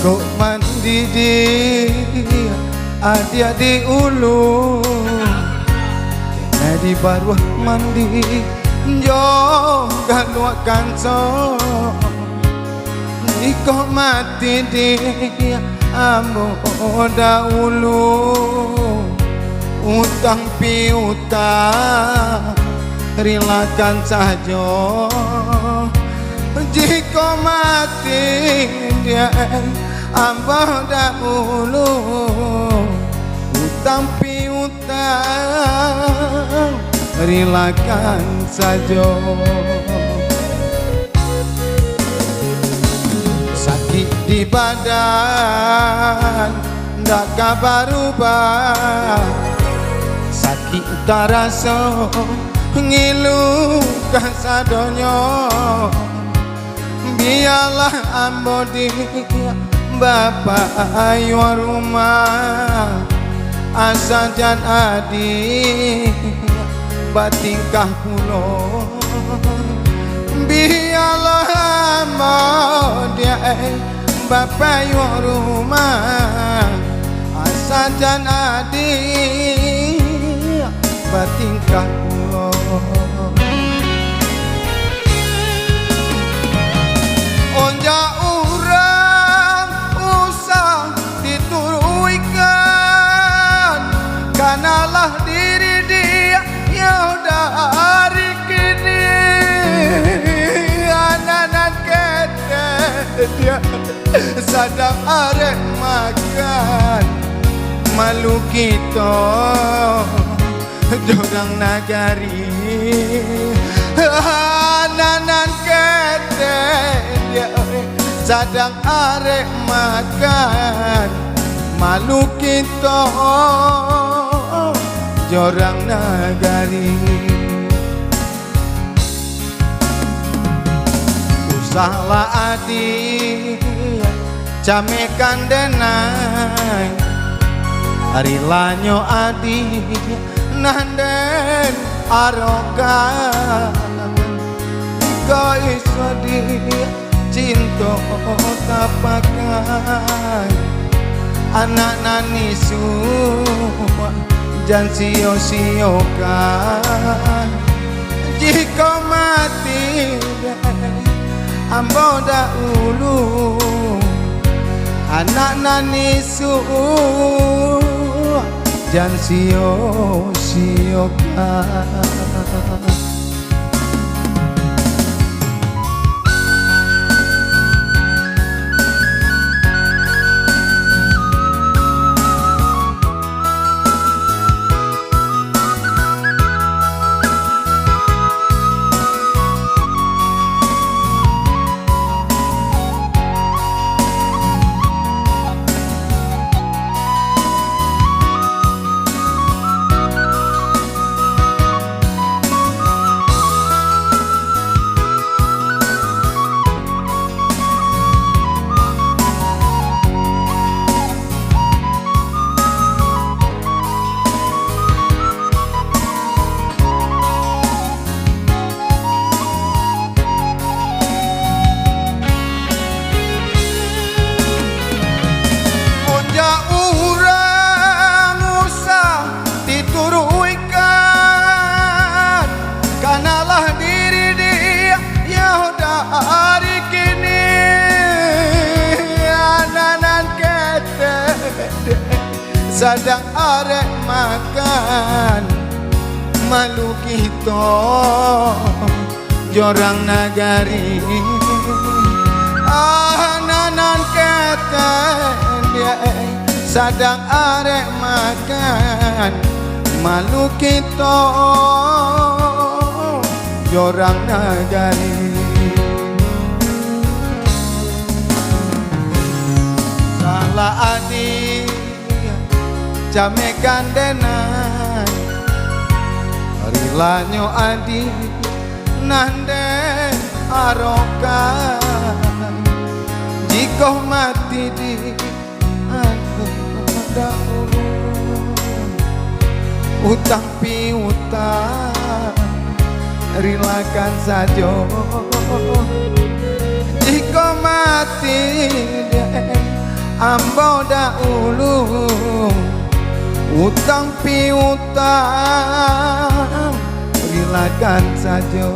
kok mandi di adik-adik ulu di baru mandi jo galuak kanso iko mati dia ambo dahulu utang piutang rilakan saja jika mati dia ambo dahulu utang piutang rilakan saja sakit di badan ndak kabar ubah sakit tarasa ngilu kasadonyo biarlah ambo di bapak ayo rumah asajan adik batingkah pulo biarlah ambo dia bapak ayo rumah asajan adik batingkah pulo onja urang usah dituruikan kanalah diri dia ya dari kini anak-anak kete dia sadang arek makan malu kita jorang nagari anak-anak kete dia sadang arek makan malu kita jorang nagari usahlah adik camekan denai hari lanyo adik nanden arogan kau iso dia cinta tapakan anak nani semua jan sio-siokan jika mati ambo dahulu anak nani semua jan sio-siokan hari kini anak-anak kete sadang arek makan malu kita jorang nagari anak-anak kete sadang arek makan malu kita jorang nagari salah adik camekan denai hari lanyo adik nanden arokan jika mati di aku dahulu utang piutang rilakan saja jika mati ambo dahulu utang piutang relakan saja